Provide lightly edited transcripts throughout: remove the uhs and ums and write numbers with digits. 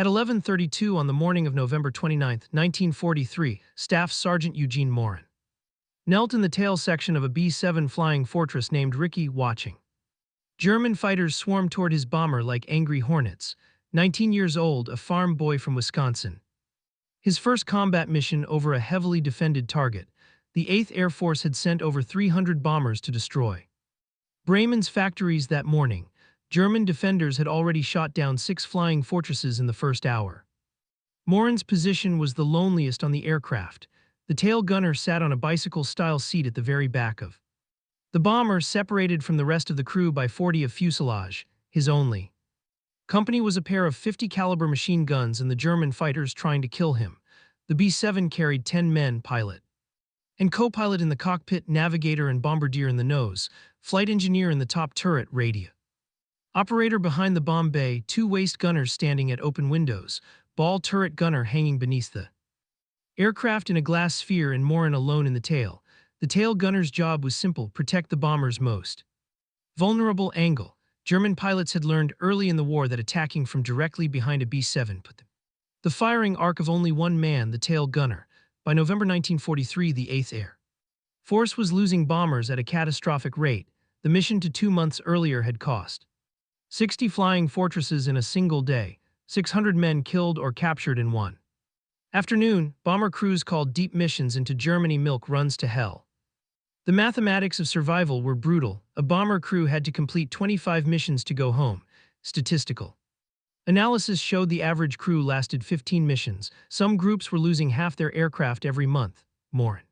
At 11:32 on the morning of November 29, 1943, Staff Sergeant Eugene Moran knelt in the tail section of a B-7 flying fortress named Rikki, watching German fighters swarm toward his bomber like angry hornets. 19 years old, a farm boy from Wisconsin. His first combat mission over a heavily defended target, the 8th Air Force had sent over 300 bombers to destroy Bremen's factories that morning. German defenders had already shot down 6 flying fortresses in the first hour. Moran's position was the loneliest on the aircraft. The tail gunner sat on a bicycle-style seat at the very back of the bomber, separated from the rest of the crew by 40 of fuselage. His only company was a pair of 50 caliber machine guns and the German fighters trying to kill him. The B-7 carried 10 men, pilot and co-pilot in the cockpit, navigator and bombardier in the nose, flight engineer in the top turret, radio operator behind the bomb bay, 2 waist gunners standing at open windows, ball turret gunner hanging beneath the aircraft in a glass sphere, and Moran alone in the tail. The tail gunner's job was simple: protect the bomber's most vulnerable angle. German pilots had learned early in the war that attacking from directly behind a B-7 put the firing arc of only one man, the tail gunner. By November 1943, the 8th Air Force was losing bombers at a catastrophic rate. The mission to 2 months earlier had cost 60 flying fortresses in a single day, 600 men killed or captured in one afternoon. Bomber crews called deep missions into Germany milk runs to hell. The mathematics of survival were brutal. A bomber crew had to complete 25 missions to go home. Statistical analysis showed the average crew lasted 15 missions. Some groups were losing half their aircraft every month. Moran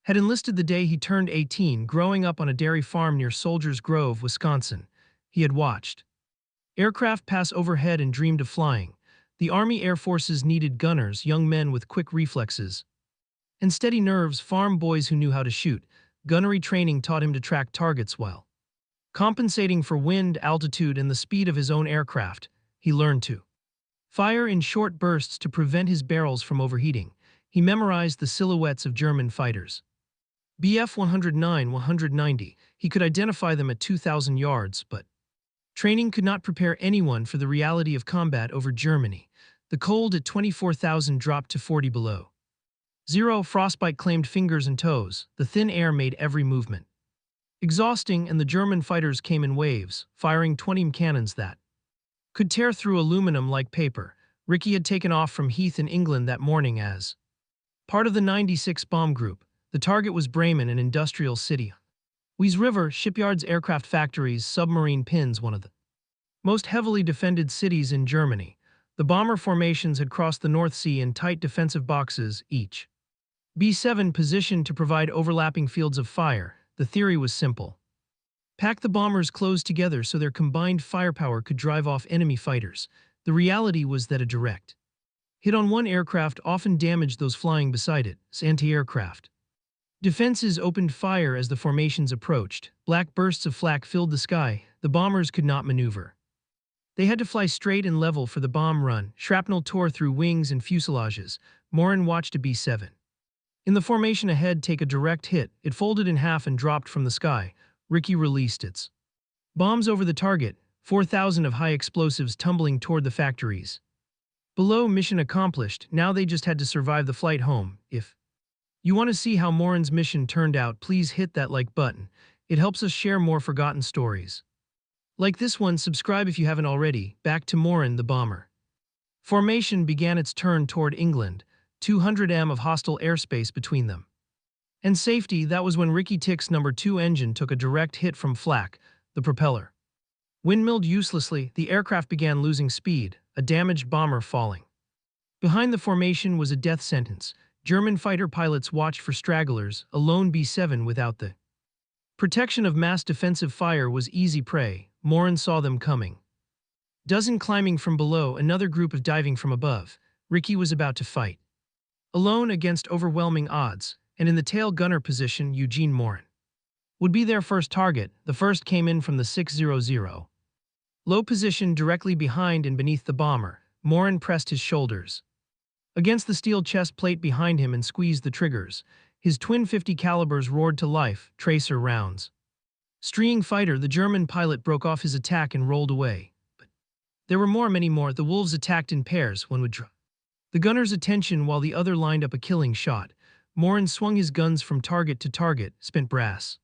had enlisted the day he turned 18, growing up on a dairy farm near Soldiers Grove, Wisconsin. He had watched aircraft pass overhead and dreamed of flying. The Army Air Forces needed gunners, young men with quick reflexes and steady nerves, farm boys who knew how to shoot. Gunnery training taught him to track targets while compensating for wind, altitude, and the speed of his own aircraft. He learned to fire in short bursts to prevent his barrels from overheating. He memorized the silhouettes of German fighters. Bf 109, 190. He could identify them at 2,000 yards, but training could not prepare anyone for the reality of combat over Germany. The cold at 24,000 dropped to 40 below zero. Frostbite claimed fingers and toes. The thin air made every movement exhausting, and the German fighters came in waves, firing 20 cannons that could tear through aluminum like paper. Rikki had taken off from Heath in England that morning as part of the 96 bomb group. The target was Bremen, an industrial city. WWII River, shipyards, aircraft factories, submarine pins, one of the most heavily defended cities in Germany. The bomber formations had crossed the North Sea in tight defensive boxes, each B-7 positioned to provide overlapping fields of fire. The theory was simple: pack the bombers close together so their combined firepower could drive off enemy fighters. The reality was that a direct hit on one aircraft often damaged those flying beside it. Anti-aircraft defenses opened fire as the formations approached. Black bursts of flak filled the sky. The bombers could not maneuver. They had to fly straight and level for the bomb run. Shrapnel tore through wings and fuselages. Moran watched a B-7 in the formation ahead take a direct hit. It folded in half and dropped from the sky. Rikki released its bombs over the target, 4,000 of high explosives tumbling toward the factories below. Mission accomplished. Now they just had to survive the flight home. If you want to see how Moran's mission turned out, please hit that like button. It helps us share more forgotten stories like this one. Subscribe if you haven't already. Back to Moran. The bomber formation began its turn toward England, 200 m of hostile airspace between them and safety. That was when Rikki Tikki's No. 2 engine took a direct hit from flak. The propeller windmilled uselessly. The aircraft began losing speed, a damaged bomber falling behind the formation was a death sentence. German fighter pilots watched for stragglers. A lone B-7 without the protection of mass defensive fire was easy prey. Moran saw them coming. Dozen climbing from below, another group of diving from above. Rikki was about to fight alone against overwhelming odds, and in the tail gunner position, Eugene Moran would be their first target. The first came in from the 600 low position directly behind and beneath the bomber. Moran pressed his shoulders against the steel chest plate behind him and squeezed the triggers. His twin 50 calibers roared to life, tracer rounds streaking fighter. The German pilot broke off his attack and rolled away. But There were many more. The wolves attacked in pairs, one would draw the gunner's attention while the other lined up a killing shot. Moran swung his guns from target to target, spent brass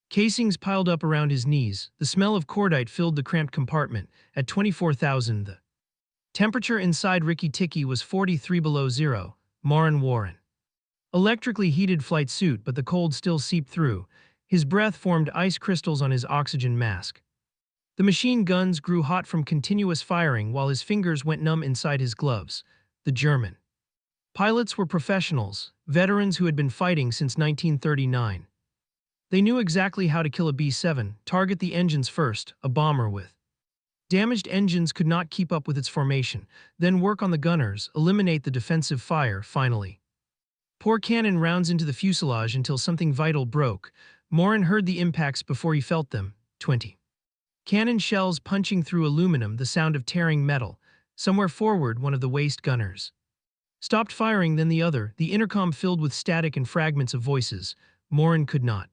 casings piled up around his knees. The smell of cordite filled the cramped compartment. At 24,000, the temperature inside Rikki Tikki was 43 below zero. Moran wore an electrically heated flight suit, but the cold still seeped through. His breath formed ice crystals on his oxygen mask. The machine guns grew hot from continuous firing while his fingers went numb inside his gloves. The German pilots were professionals, veterans who had been fighting since 1939. They knew exactly how to kill a B-7, target the engines first. A bomber with damaged engines could not keep up with its formation, then work on the gunners, eliminate the defensive fire, finally pour cannon rounds into the fuselage until something vital broke. Moran heard the impacts before he felt them. 20 cannon shells punching through aluminum, the sound of tearing metal. Somewhere forward, one of the waist gunners stopped firing, then the other, the intercom filled with static and fragments of voices. Moran could not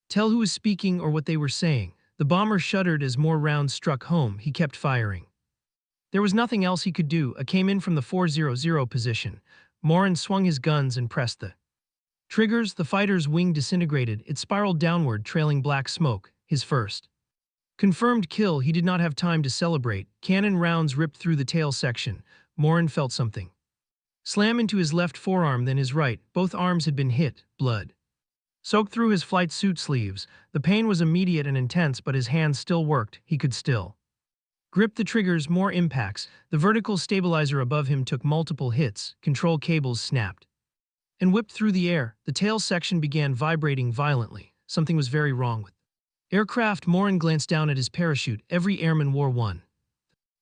tell who was speaking or what they were saying. The bomber shuddered as more rounds struck home. He kept firing. There was nothing else he could do. A came in from the 400 position. Moran swung his guns and pressed the triggers. The fighter's wing disintegrated. It spiraled downward, trailing black smoke. His first confirmed kill. He did not have time to celebrate. Cannon rounds ripped through the tail section. Moran felt something slam into his left forearm, then his right. Both arms had been hit. Blood soaked through his flight suit sleeves. The pain was immediate and intense, but his hands still worked. He could still grip the triggers. More impacts. The vertical stabilizer above him took multiple hits. Control cables snapped and whipped through the air. The tail section began vibrating violently. Something was very wrong with the aircraft. Moran glanced down at his parachute. Every airman wore one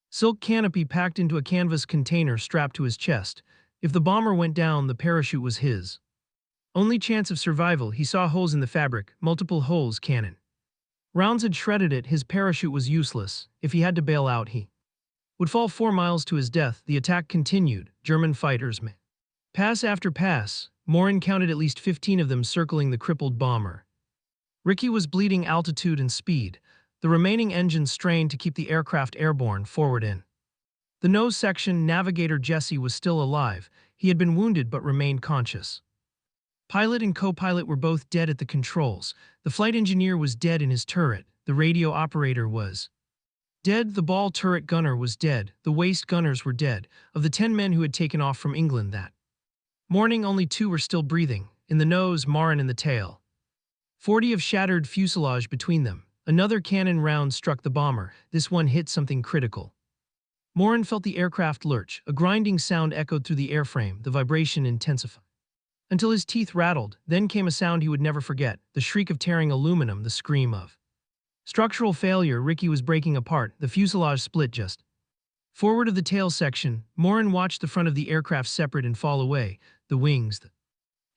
silk canopy packed into a canvas container strapped to his chest. If the bomber went down, the parachute was his only chance of survival. He saw holes in the fabric, multiple holes. Cannon rounds had shredded it. His parachute was useless. If he had to bail out, he would fall 4 miles to his death. The attack continued. German fighters pass after pass. Moran counted at least 15 of them circling the crippled bomber. Rikki was bleeding altitude and speed. The remaining engines strained to keep the aircraft airborne. Forward in the nose section, navigator Jesse was still alive. He had been wounded but remained conscious. Pilot and co-pilot were both dead at the controls. The flight engineer was dead in his turret. The radio operator was dead. The ball turret gunner was dead. The waist gunners were dead. Of the 10 men who had taken off from England that morning, only 2 were still breathing. In the nose, Moran in the tail. 40 of shattered fuselage between them. Another cannon round struck the bomber. This one hit something critical. Moran felt the aircraft lurch. A grinding sound echoed through the airframe. The vibration intensified until his teeth rattled. Then came a sound he would never forget, the shriek of tearing aluminum, the scream of structural failure. Rikki was breaking apart. The fuselage split just forward of the tail section. Moran watched the front of the aircraft separate and fall away. The wings, the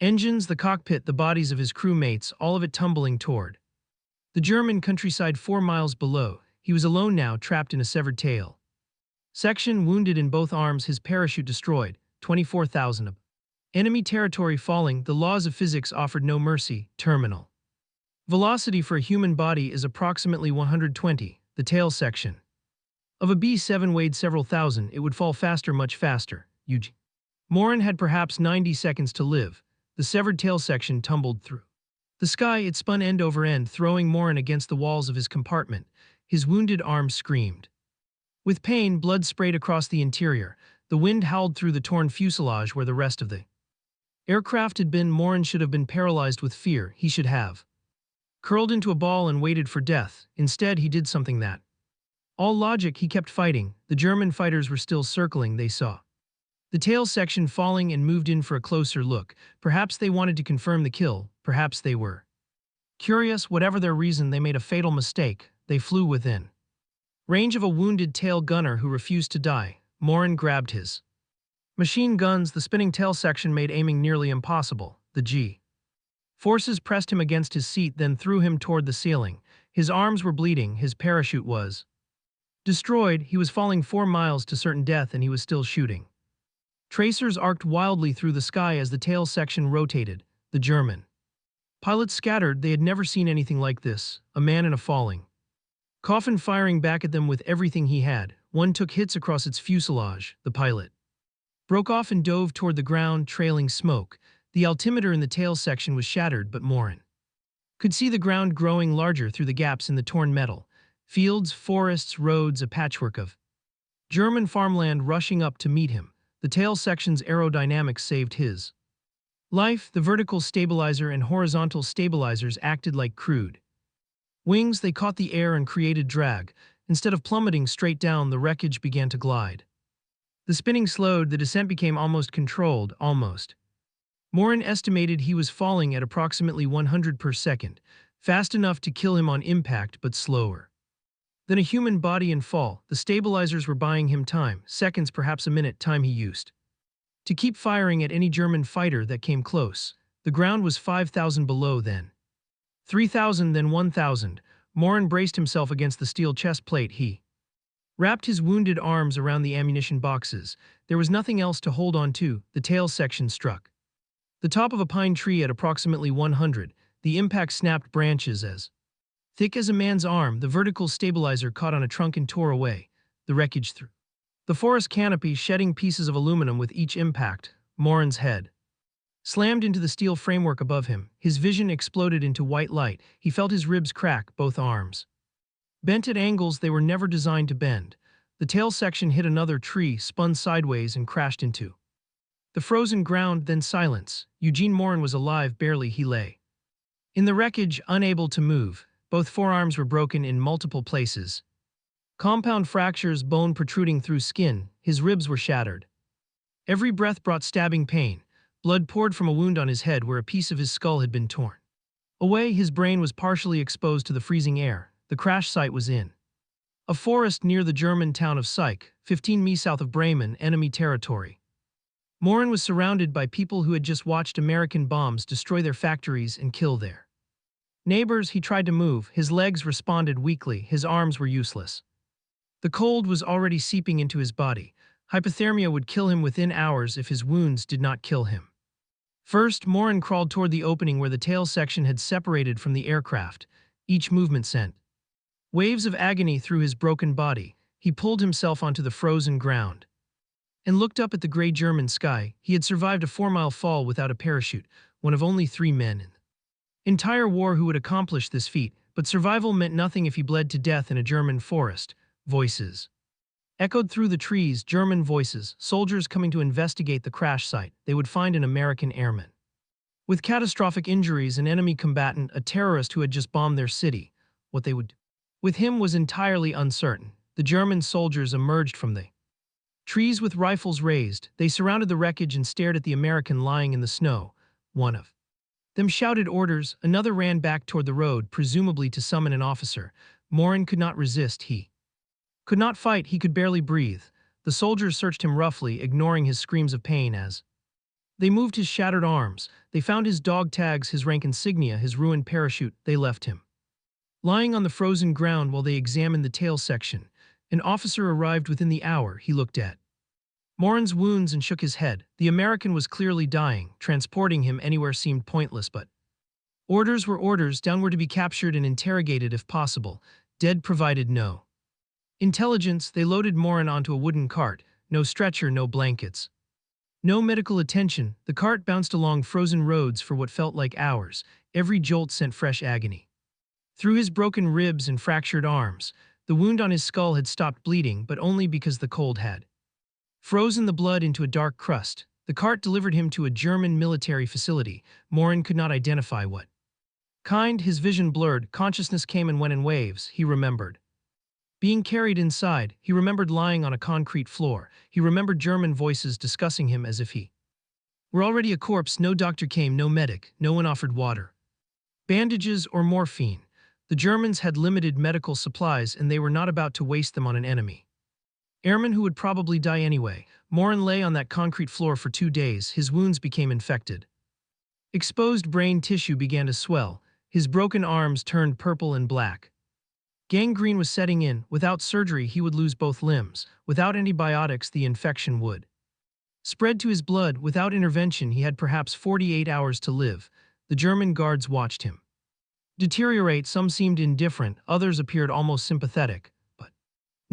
engines, the cockpit, the bodies of his crewmates, all of it tumbling toward the German countryside 4 miles below. He was alone now, trapped in a severed tail section, wounded in both arms, his parachute destroyed. 24,000 of enemy territory falling. The laws of physics offered no mercy. Terminal velocity for a human body is approximately 120. The tail section of a B-7 weighed several thousand. It would fall faster, much faster. Eugene Moran had perhaps 90 seconds to live. The severed tail section tumbled through the sky. It spun end over end, throwing Moran against the walls of his compartment. His wounded arm screamed with pain. Blood sprayed across the interior. The wind howled through the torn fuselage where the rest of the aircraft had been. Moran should have been paralyzed with fear. He should have curled into a ball and waited for death. Instead, he did something that all logic. He kept fighting. The German fighters were still circling. They saw the tail section falling and moved in for a closer look. Perhaps they wanted to confirm the kill. Perhaps they were curious. Whatever their reason, they made a fatal mistake. They flew within range of a wounded tail gunner who refused to die. Moran grabbed his machine guns. The spinning tail section made aiming nearly impossible. The G forces pressed him against his seat, then threw him toward the ceiling. His arms were bleeding. His parachute was destroyed. He was falling 4 miles to certain death, and he was still shooting. Tracers arced wildly through the sky as the tail section rotated. The German pilots scattered. They had never seen anything like this. A man in a falling coffin firing back at them with everything he had. one took hits across its fuselage. The pilot broke off and dove toward the ground, trailing smoke. The altimeter in the tail section was shattered, but Moran could see the ground growing larger through the gaps in the torn metal. Fields, forests, roads, a patchwork of German farmland rushing up to meet him. The tail section's aerodynamics saved his life. The vertical stabilizer and horizontal stabilizers acted like crude wings. They caught the air and created drag. Instead of plummeting straight down, the wreckage began to glide. The spinning slowed, the descent became almost controlled, almost. Moran estimated he was falling at approximately 100 per second, fast enough to kill him on impact but slower than a human body in fall. The stabilizers were buying him time, seconds, perhaps a minute, time he used to keep firing at any German fighter that came close. The ground was 5,000 below then. 3,000, then 1,000. Moran braced himself against the steel chest plate. He wrapped his wounded arms around the ammunition boxes. There was nothing else to hold on to. The tail section struck the top of a pine tree at approximately 100. The impact snapped branches as thick as a man's arm. The vertical stabilizer caught on a trunk and tore away the wreckage through the forest canopy, shedding pieces of aluminum with each impact. Moran's head slammed into the steel framework above him. His vision exploded into white light. He felt his ribs crack, both arms bent at angles they were never designed to bend. The tail section hit another tree, spun sideways, and crashed into the frozen ground, then silence. Eugene Moran was alive, barely. He lay in the wreckage, unable to move. Both forearms were broken in multiple places. Compound fractures, bone protruding through skin. His ribs were shattered. Every breath brought stabbing pain. Blood poured from a wound on his head where a piece of his skull had been torn away. His brain was partially exposed to the freezing air. The crash site was in a forest near the German town of Syke, 15 mi south of Bremen, enemy territory. Moran was surrounded by people who had just watched American bombs destroy their factories and kill their neighbors. He tried to move. His legs responded weakly. His arms were useless. The cold was already seeping into his body. Hypothermia would kill him within hours if his wounds did not kill him. First, Moran crawled toward the opening where the tail section had separated from the aircraft. Each movement sent waves of agony through his broken body. He pulled himself onto the frozen ground and looked up at the gray German sky. He had survived a 4-mile fall without a parachute, one of only 3 men in the entire war who would accomplish this feat, but survival meant nothing if he bled to death in a German forest. Voices echoed through the trees, German voices, soldiers coming to investigate the crash site. They would find an American airman with catastrophic injuries, an enemy combatant, a terrorist who had just bombed their city. What they would do with him was entirely uncertain. The German soldiers emerged from the trees with rifles raised. They surrounded the wreckage and stared at the American lying in the snow. One of them shouted orders. Another ran back toward the road, presumably to summon an officer. Moran could not resist. He could not fight. He could barely breathe. The soldiers searched him roughly, ignoring his screams of pain as they moved his shattered arms. They found his dog tags, his rank insignia, his ruined parachute. They left him lying on the frozen ground while they examined the tail section. An officer arrived within the hour. He looked at Moran's wounds and shook his head. The American was clearly dying. Transporting him anywhere seemed pointless, but orders were orders. Down were to be captured and interrogated if possible. Dead provided no intelligence. They loaded Moran onto a wooden cart. No stretcher, no blankets, no medical attention. The cart bounced along frozen roads for what felt like hours. Every jolt sent fresh agony through his broken ribs and fractured arms. The wound on his skull had stopped bleeding, but only because the cold had frozen the blood into a dark crust. The cart delivered him to a German military facility. Moran could not identify what kind. His vision blurred. Consciousness came and went in waves. He remembered being carried inside. He remembered lying on a concrete floor. He remembered German voices discussing him as if he were already a corpse. No doctor came, no medic, no one offered water, bandages, or morphine. The Germans had limited medical supplies, and they were not about to waste them on an enemy airman who would probably die anyway. Moran lay on that concrete floor for 2 days. His wounds became infected. Exposed brain tissue began to swell. His broken arms turned purple and black. Gangrene was setting in. Without surgery, he would lose both limbs. Without antibiotics, the infection would spread to his blood. Without intervention, he had perhaps 48 hours to live. The German guards watched him deteriorate. Some seemed indifferent, others appeared almost sympathetic, but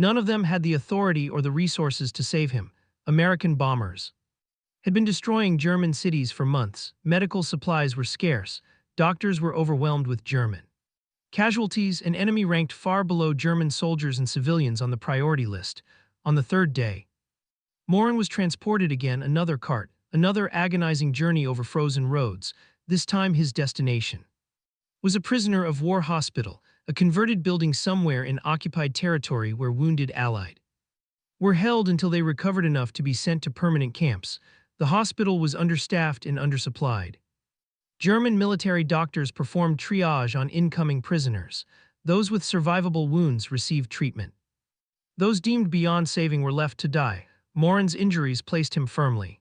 None of them had the authority or the resources to save him. American bombers had been destroying German cities for months. Medical supplies were scarce. Doctors were overwhelmed with German casualties, and enemy ranked far below German soldiers and civilians on the priority list. On the third day, Moran was transported again, another cart, another agonizing journey over frozen roads. This time his destination was a prisoner of war hospital, a converted building somewhere in occupied territory where wounded Allied were held until they recovered enough to be sent to permanent camps. The hospital was understaffed and undersupplied. German military doctors performed triage on incoming prisoners. Those with survivable wounds received treatment. Those deemed beyond saving were left to die. Moran's injuries placed him firmly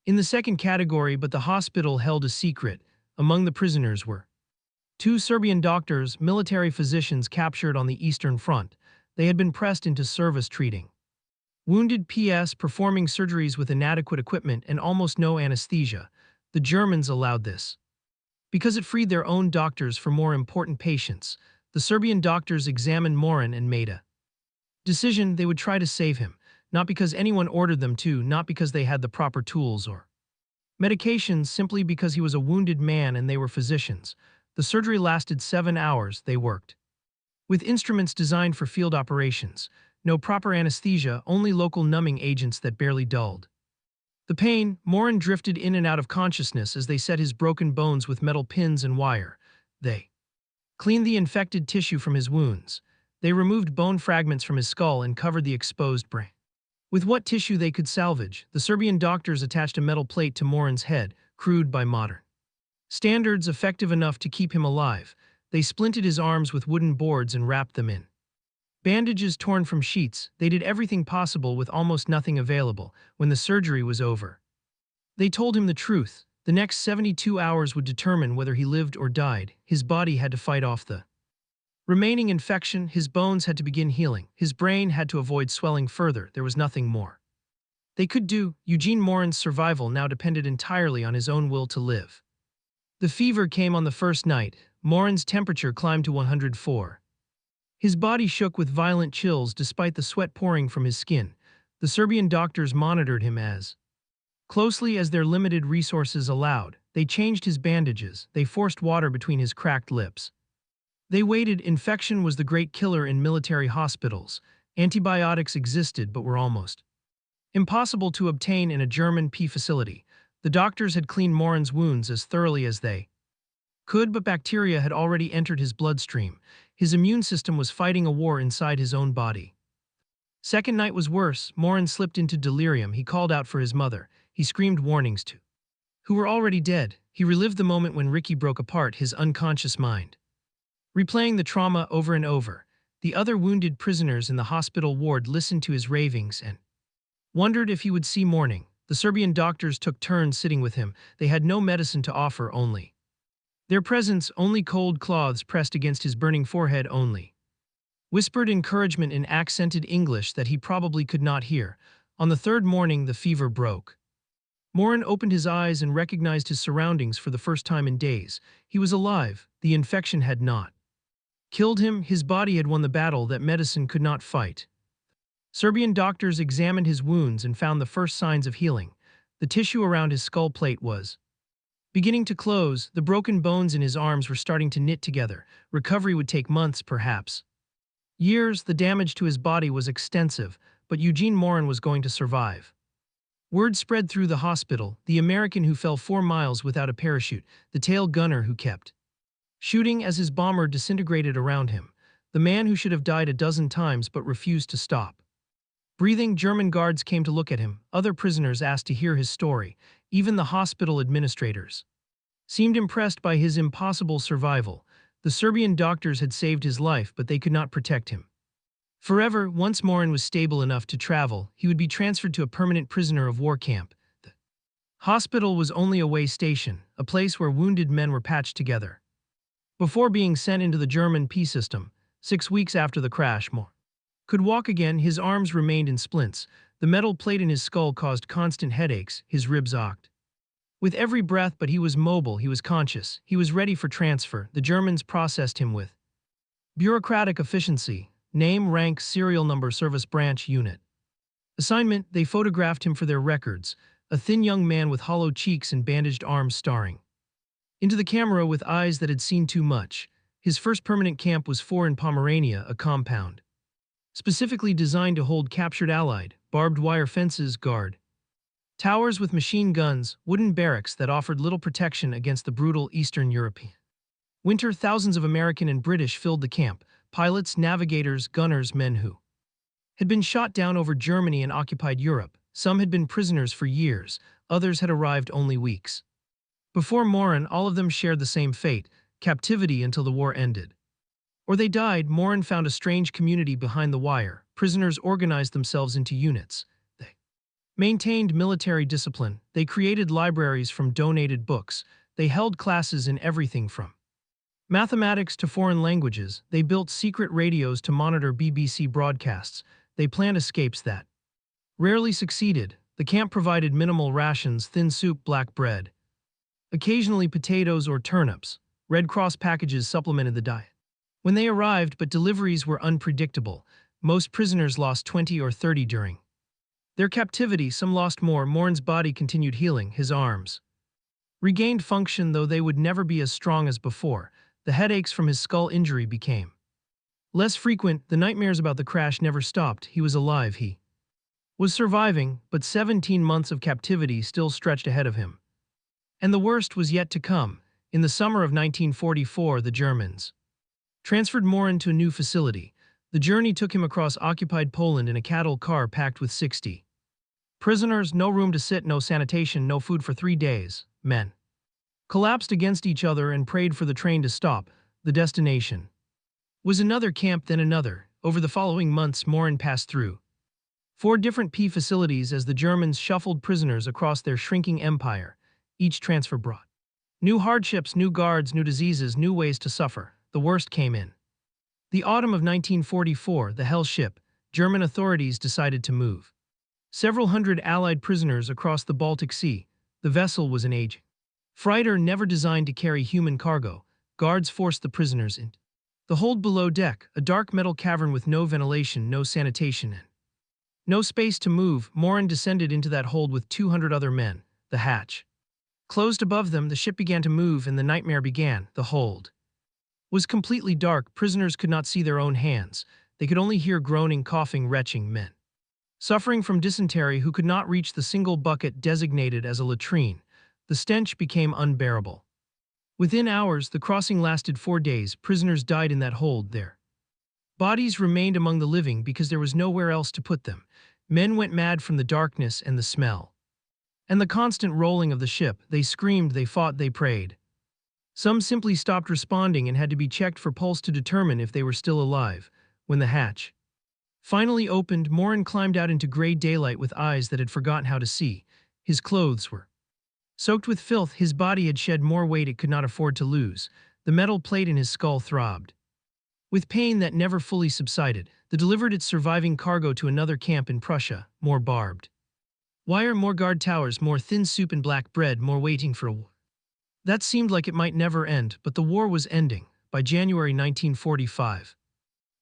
in the second category, but the hospital held a secret. Among the prisoners were two Serbian doctors, military physicians captured on the Eastern Front. They had been pressed into service treating wounded PS, performing surgeries with inadequate equipment and almost no anesthesia. The Germans allowed this because it freed their own doctors for more important patients. The Serbian doctors examined Moran and made a decision they would try to save him, not because anyone ordered them to, not because they had the proper tools or medications, simply because he was a wounded man and they were physicians. The surgery lasted 7 hours. They worked with instruments designed for field operations. No proper anesthesia, only local numbing agents that barely dulled the pain. Moran drifted in and out of consciousness as they set his broken bones with metal pins and wire. They cleaned the infected tissue from his wounds. They removed bone fragments from his skull and covered the exposed brain with what tissue they could salvage. The Serbian doctors attached a metal plate to Moran's head, crude by modern standards, effective enough to keep him alive. They splinted his arms with wooden boards and wrapped them in bandages torn from sheets. They did everything possible with almost nothing available. When the surgery was over, they told him the truth. The next 72 hours would determine whether he lived or died. His body had to fight off the remaining infection. His bones had to begin healing. His brain had to avoid swelling further. There was nothing more they could do. Eugene Moran's survival now depended entirely on his own will to live. The fever came on the first night. Moran's temperature climbed to 104. His body shook with violent chills despite the sweat pouring from his skin. The Serbian doctors monitored him as closely as their limited resources allowed. They changed his bandages. They forced water between his cracked lips. They waited. Infection was the great killer in military hospitals. Antibiotics existed but were almost impossible to obtain in a German P facility. The doctors had cleaned Moran's wounds as thoroughly as they could, but bacteria had already entered his bloodstream. His immune system was fighting a war inside his own body. Second night was worse. Moran slipped into delirium. He called out for his mother. He screamed warnings to who were already dead. He relived the moment when Rikki broke apart his unconscious mind, replaying the trauma over and over. The other wounded prisoners in the hospital ward listened to his ravings and wondered if he would see morning. The Serbian doctors took turns sitting with him. They had no medicine to offer, only their presence, only cold cloths pressed against his burning forehead, only whispered encouragement in accented English that he probably could not hear. On the third morning, the fever broke. Moran opened his eyes and recognized his surroundings for the first time in days. He was alive. The infection had not killed him. His body had won the battle that medicine could not fight. Serbian doctors examined his wounds and found the first signs of healing. The tissue around his skull plate was beginning to close. The broken bones in his arms were starting to knit together. Recovery would take months, perhaps years. The damage to his body was extensive, but Eugene Moran was going to survive. Word spread through the hospital: the American who fell 4 miles without a parachute, the tail gunner who kept shooting as his bomber disintegrated around him, the man who should have died a dozen times but refused to stop breathing. German guards came to look at him. Other prisoners asked to hear his story. Even the hospital administrators seemed impressed by his impossible survival. The Serbian doctors had saved his life, but they could not protect him forever. Once Moran was stable enough to travel, he would be transferred to a permanent prisoner of war camp. The hospital was only a way station, a place where wounded men were patched together before being sent into the German P system. 6 weeks after the crash, Moran could walk again. His arms remained in splints. The metal plate in his skull caused constant headaches. His ribs ached with every breath, but he was mobile. He was conscious. He was ready for transfer. The Germans processed him with bureaucratic efficiency. Name, rank, serial number, service branch, unit. Assignment, they photographed him for their records, a thin young man with hollow cheeks and bandaged arms staring into the camera with eyes that had seen too much. His first permanent camp was in Pomerania, a compound specifically designed to hold captured Allied, barbed wire fences, guard towers with machine guns, wooden barracks that offered little protection against the brutal Eastern European winter. Thousands of American and British filled the camp, pilots, navigators, gunners, men who had been shot down over Germany and occupied Europe. Some had been prisoners for years, others had arrived only weeks before Moran. All of them shared the same fate, captivity until the war ended. Or they died. Moran found a strange community behind the wire. Prisoners organized themselves into units. They maintained military discipline. They created libraries from donated books. They held classes in everything from mathematics to foreign languages. They built secret radios to monitor BBC broadcasts. They planned escapes that rarely succeeded. The camp provided minimal rations, thin soup, black bread, occasionally potatoes or turnips. Red Cross packages supplemented the diet when they arrived, but deliveries were unpredictable. Most prisoners lost 20 or 30 during their captivity. Some lost more. Moran's body continued healing. His arms regained function, though they would never be as strong as before. The headaches from his skull injury became less frequent. The nightmares about the crash never stopped. He was alive. He was surviving, but 17 months of captivity still stretched ahead of him. And the worst was yet to come. In the summer of 1944, the Germans transferred Moran to a new facility. The journey took him across occupied Poland in a cattle car packed with 60 prisoners. No room to sit, no sanitation, no food for 3 days. Men collapsed against each other and prayed for the train to stop. The destination was another camp, then another. Over the following months, Moran passed through 4 different P facilities as the Germans shuffled prisoners across their shrinking empire. Each transfer brought new hardships, new guards, new diseases, new ways to suffer. The worst came in the autumn of 1944. The Hell ship. German authorities decided to move several hundred Allied prisoners across the Baltic Sea. The vessel was an aging freighter never designed to carry human cargo. Guards forced the prisoners in the hold below deck, a dark metal cavern with no ventilation, no sanitation, and no space to move. Moran descended into that hold with 200 other men. The hatch closed above them. The ship began to move, and the nightmare began. The hold was completely dark. Prisoners could not see their own hands. They could only hear groaning, coughing, retching men suffering from dysentery who could not reach the single bucket designated as a latrine. The stench became unbearable. Within hours, the crossing lasted 4 days. Prisoners died in that hold. Their bodies remained among the living because there was nowhere else to put them. Men went mad from the darkness and the smell and the constant rolling of the ship. They screamed, they fought, they prayed. Some simply stopped responding and had to be checked for pulse to determine if they were still alive. When the hatch finally opened, Moran climbed out into gray daylight with eyes that had forgotten how to see. His clothes were soaked with filth. His body had shed more weight it could not afford to lose. The metal plate in his skull throbbed with pain that never fully subsided. They delivered its surviving cargo to another camp in Prussia. More barbed wire, more guard towers, more thin soup and black bread, more waiting for a war that seemed like it might never end. But the war was ending. By January 1945,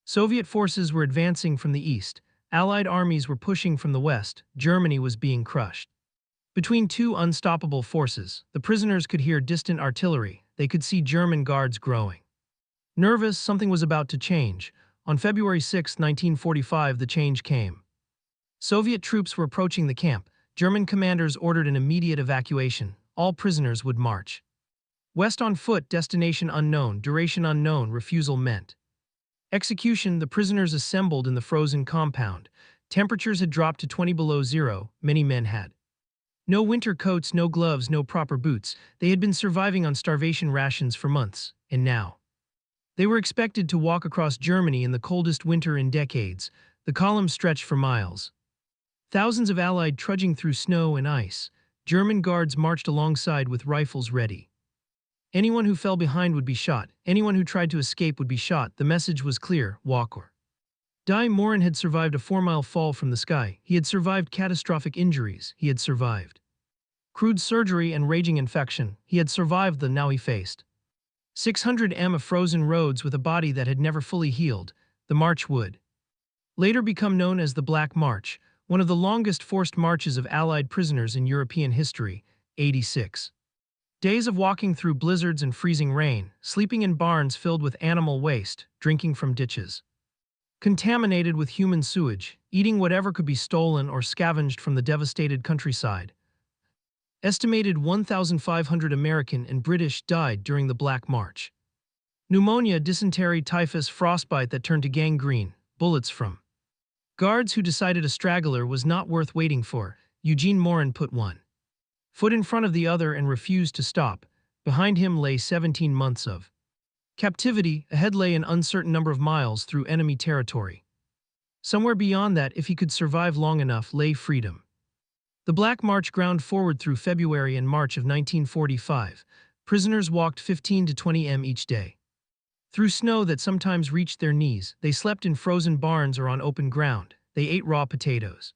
Soviet forces were advancing from the east. Allied armies were pushing from the west. Germany was being crushed between 2 unstoppable forces. The prisoners could hear distant artillery. They could see German guards growing nervous. Something was about to change. On February 6, 1945, the change came. Soviet troops were approaching the camp. German commanders ordered an immediate evacuation. All prisoners would march west on foot. Destination unknown, duration unknown. Refusal meant execution. The prisoners assembled in the frozen compound. Temperatures had dropped to 20 below zero. Many men had no winter coats, no gloves, no proper boots. They had been surviving on starvation rations for months, and now they were expected to walk across Germany in the coldest winter in decades. The column stretched for miles. Thousands of Allied trudging through snow and ice. German guards marched alongside with rifles ready. Anyone who fell behind would be shot. Anyone who tried to escape would be shot. The message was clear: walk or die. Moran had survived a 4-mile fall from the sky. He had survived catastrophic injuries. He had survived crude surgery and raging infection. He had survived the now he faced 600 m of frozen roads with a body that had never fully healed. the march would later become known as the Black March, one of the longest forced marches of Allied prisoners in European history, 86 days of walking through blizzards and freezing rain, sleeping in barns filled with animal waste, drinking from ditches contaminated with human sewage, eating whatever could be stolen or scavenged from the devastated countryside. Estimated 1,500 American and British died during the Black March. Pneumonia, dysentery, typhus, frostbite that turned to gangrene, bullets from guards who decided a straggler was not worth waiting for. Eugene Moran put one foot in front of the other and refused to stop. Behind him lay 17 months of captivity, ahead lay an uncertain number of miles through enemy territory. Somewhere beyond that, if he could survive long enough, lay freedom. The Black March ground forward through February and March of 1945. Prisoners walked 15 to 20 m each day. Through snow that sometimes reached their knees, they slept in frozen barns or on open ground. They ate raw potatoes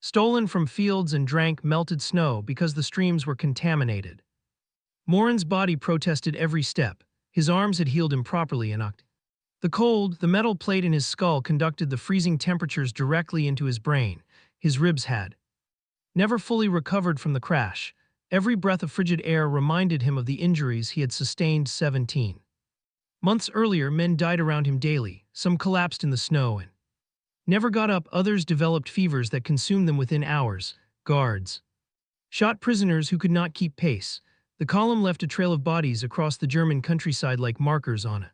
stolen from fields and drank melted snow because the streams were contaminated. Moran's body protested every step. His arms had healed improperly in October. The cold, the metal plate in his skull conducted the freezing temperatures directly into his brain. His ribs had never fully recovered from the crash. Every breath of frigid air reminded him of the injuries he had sustained 17 months earlier. Men died around him daily. Some collapsed in the snow and never got up. Others developed fevers that consumed them within hours. Guards shot prisoners who could not keep pace. The column left a trail of bodies across the German countryside like markers on a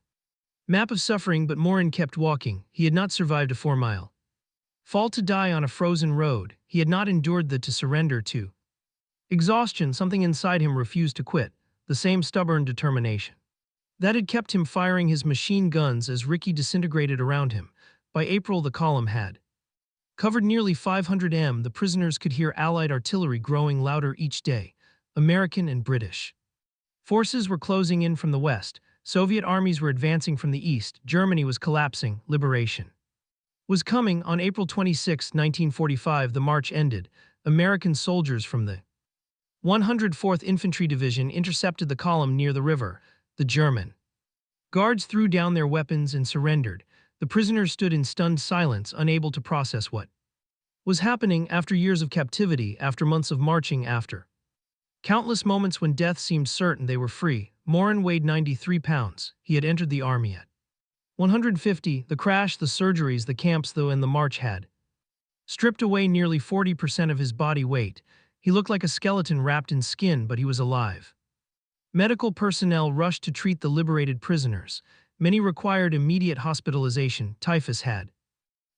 map of suffering, but Moran kept walking. He had not survived a 4-mile fall to die on a frozen road. He had not endured the to surrender to exhaustion. Something inside him refused to quit, the same stubborn determination that had kept him firing his machine guns as Rikki disintegrated around him. By April, the column had covered nearly 500 m. The prisoners could hear Allied artillery growing louder each day. American and British forces were closing in from the west. Soviet armies were advancing from the east. Germany was collapsing. Liberation was coming. On April 26, 1945, the march ended. American soldiers from the 104th Infantry Division intercepted the column near the river. The German guards threw down their weapons and surrendered. The prisoners stood in stunned silence, unable to process what was happening. After years of captivity, after months of marching, after countless moments when death seemed certain, they were free. Moran weighed 93 pounds. He had entered the army at 150. The crash, the surgeries, the camps, though, and the march had stripped away nearly 40% of his body weight. He looked like a skeleton wrapped in skin, but he was alive. Medical personnel rushed to treat the liberated prisoners. Many required immediate hospitalization. Typhus had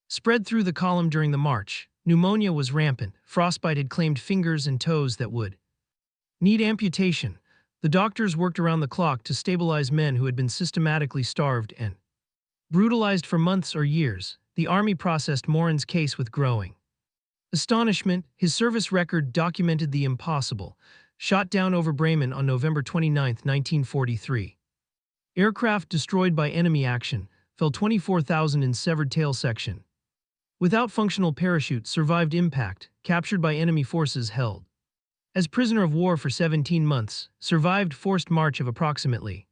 spread through the column during the march. Pneumonia was rampant. Frostbite had claimed fingers and toes that would need amputation. The doctors worked around the clock to stabilize men who had been systematically starved and brutalized for months or years. The army processed Moran's case with growing astonishment. His service record documented the impossible. Shot down over Bremen on November 29, 1943. Aircraft destroyed by enemy action, fell 24,000 in severed tail section. Without functional parachute, survived impact, captured by enemy forces, held as prisoner of war for 17 months, survived forced march of approximately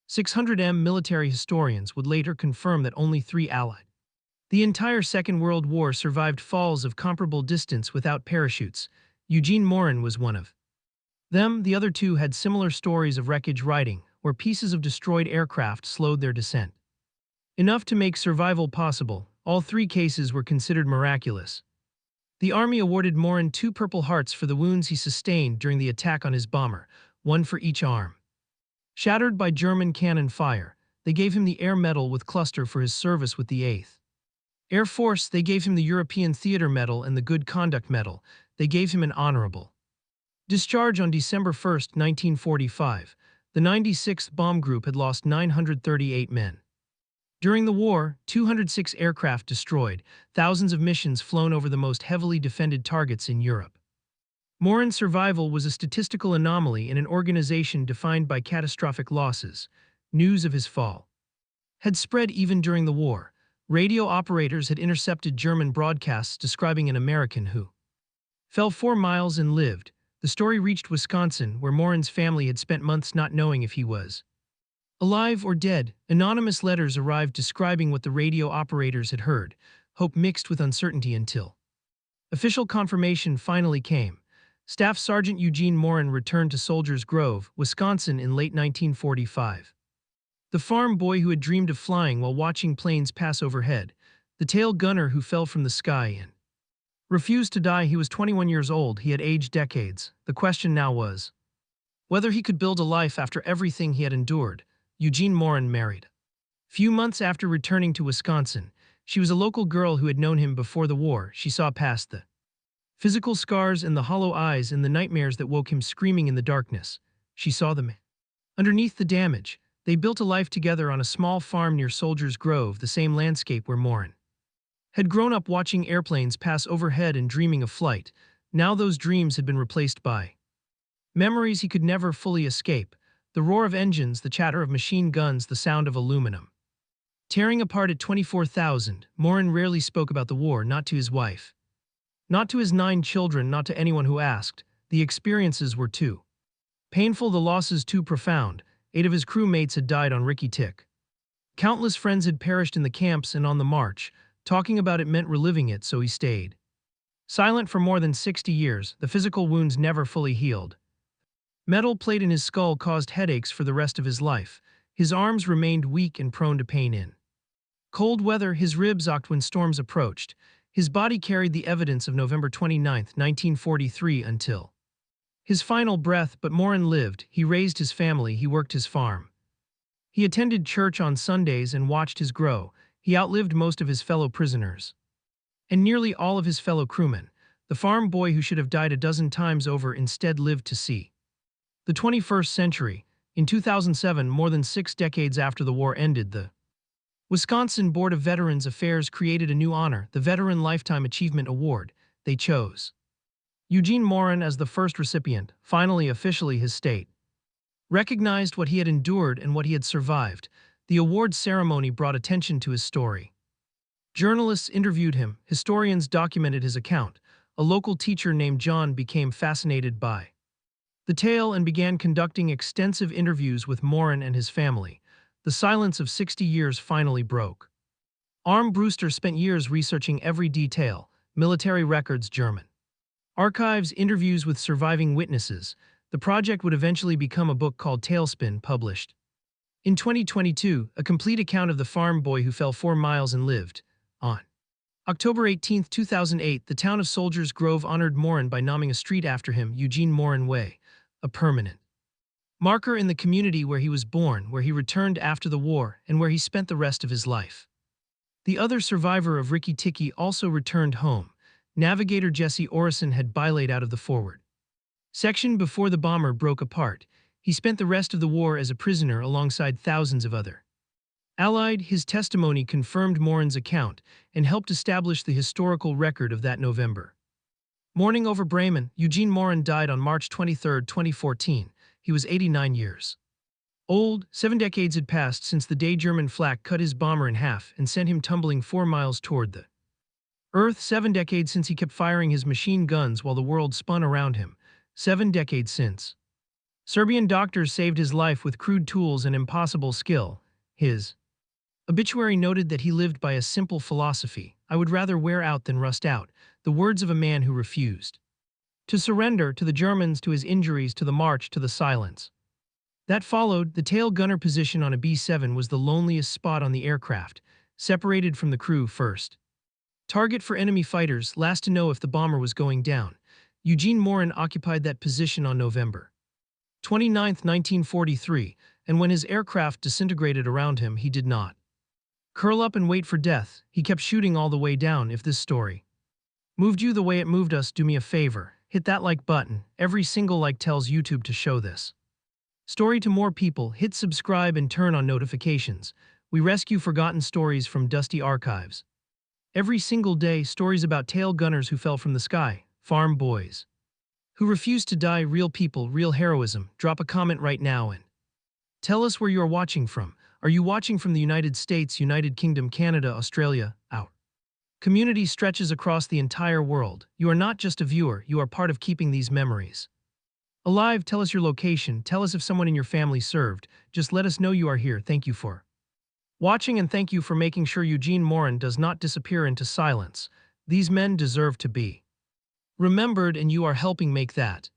600 m. Military historians would later confirm that only 3 Allied the entire Second World War survived falls of comparable distance without parachutes. Eugene Moran was one of them. The other 2 had similar stories of wreckage riding, where pieces of destroyed aircraft slowed their descent enough to make survival possible. All 3 cases were considered miraculous. The Army awarded Moran 2 Purple Hearts for the wounds he sustained during the attack on his bomber, 1 for each arm shattered by German cannon fire. They gave him the Air Medal with Cluster for his service with the 8th Air Force. They gave him the European Theater Medal and the Good Conduct Medal. They gave him an honorable discharge on December 1, 1945. The 96th Bomb Group had lost 938 men. During the war, 206 aircraft destroyed, thousands of missions flown over the most heavily defended targets in Europe. Moran's survival was a statistical anomaly in an organization defined by catastrophic losses. News of his fall had spread even during the war. Radio operators had intercepted German broadcasts describing an American who fell 4 miles and lived. The story reached Wisconsin, where Moran's family had spent months not knowing if he was Alive or dead, anonymous letters arrived describing what the radio operators had heard, hope mixed with uncertainty until official confirmation finally came. Staff Sergeant Eugene Moran returned to Soldiers Grove, Wisconsin in late 1945. The farm boy who had dreamed of flying while watching planes pass overhead, the tail gunner who fell from the sky and refused to die. He was 21 years old, he had aged decades. The question now was whether he could build a life after everything he had endured. Eugene Moran married. Few months after returning to Wisconsin, she was a local girl who had known him before the war. She saw past the physical scars and the hollow eyes and the nightmares that woke him screaming in the darkness. She saw them underneath the damage. They built a life together on a small farm near Soldiers Grove, the same landscape where Moran had grown up watching airplanes pass overhead and dreaming of flight. Now those dreams had been replaced by memories he could never fully escape. The roar of engines, the chatter of machine guns, the sound of aluminum tearing apart at 24,000. Moran rarely spoke about the war, not to his wife, not to his 9 children, not to anyone who asked. The experiences were too painful, the losses too profound. 8 of his crewmates had died on Rikki Tikki. Countless friends had perished in the camps and on the march. Talking about it meant reliving it, so he stayed silent for more than 60 years. The physical wounds never fully healed. Metal plate in his skull caused headaches for the rest of his life. His arms remained weak and prone to pain in cold weather. His ribs ached when storms approached. His body carried the evidence of November 29, 1943 until his final breath, but Moran lived. He raised his family, he worked his farm. He attended church on Sundays and watched his grow. He outlived most of his fellow prisoners and nearly all of his fellow crewmen. The farm boy who should have died a dozen times over instead lived to see the 21st century. In 2007, more than 6 decades after the war ended, the Wisconsin Board of Veterans Affairs created a new honor, the Veteran Lifetime Achievement Award. They chose Eugene Moran as the first recipient. Finally, officially, his state recognized what he had endured and what he had survived. The award ceremony brought attention to his story. Journalists interviewed him, historians documented his account. A local teacher named John became fascinated by the tale and began conducting extensive interviews with Moran and his family. The silence of 60 years finally broke. Arm Brewster spent years researching every detail: military records, German archives, interviews with surviving witnesses. The project would eventually become a book called Tailspin, published in 2022, a complete account of the farm boy who fell 4 miles and lived. On October 18, 2008, the town of Soldiers Grove honored Moran by naming a street after him, Eugene Moran Way, a permanent marker in the community where he was born, where he returned after the war, and where he spent the rest of his life. The other survivor of Rikki Tikki also returned home. Navigator Jesse Orison had bilayed out of the forward section before the bomber broke apart. He spent the rest of the war as a prisoner alongside thousands of other Allied. His testimony confirmed Moran's account and helped establish the historical record of that November morning over Bremen. Eugene Moran died on March 23, 2014. He was 89 years old. 7 decades had passed since the day German flak cut his bomber in half and sent him tumbling 4 miles toward the Earth. 7 decades since he kept firing his machine guns while the world spun around him. 7 decades since Serbian doctors saved his life with crude tools and impossible skill. His obituary noted that he lived by a simple philosophy: I would rather wear out than rust out. The words of a man who refused to surrender, to the Germans, to his injuries, to the march, to the silence that followed. The tail gunner position on a B-7 was the loneliest spot on the aircraft, separated from the crew, first target for enemy fighters, last to know if the bomber was going down. Eugene Moran occupied that position on November 29, 1943, and when his aircraft disintegrated around him, he did not curl up and wait for death. He kept shooting all the way down. If this story moved you the way it moved us, do me a favor, hit that like button. Every single like tells YouTube to show this story to more people. Hit subscribe and turn on notifications. We rescue forgotten stories from dusty archives. Every single day, stories about tail gunners who fell from the sky, farm boys who refused to die, real people, real heroism. Drop a comment right now and tell us where you are watching from. Are you watching from the United States, United Kingdom, Canada, Australia? Our community stretches across the entire world. You are not just a viewer, you are part of keeping these memories Alive, tell us your location, tell us if someone in your family served, just let us know you are here. Thank you for watching and thank you for making sure Eugene Moran does not disappear into silence. These men deserve to be remembered and you are helping make that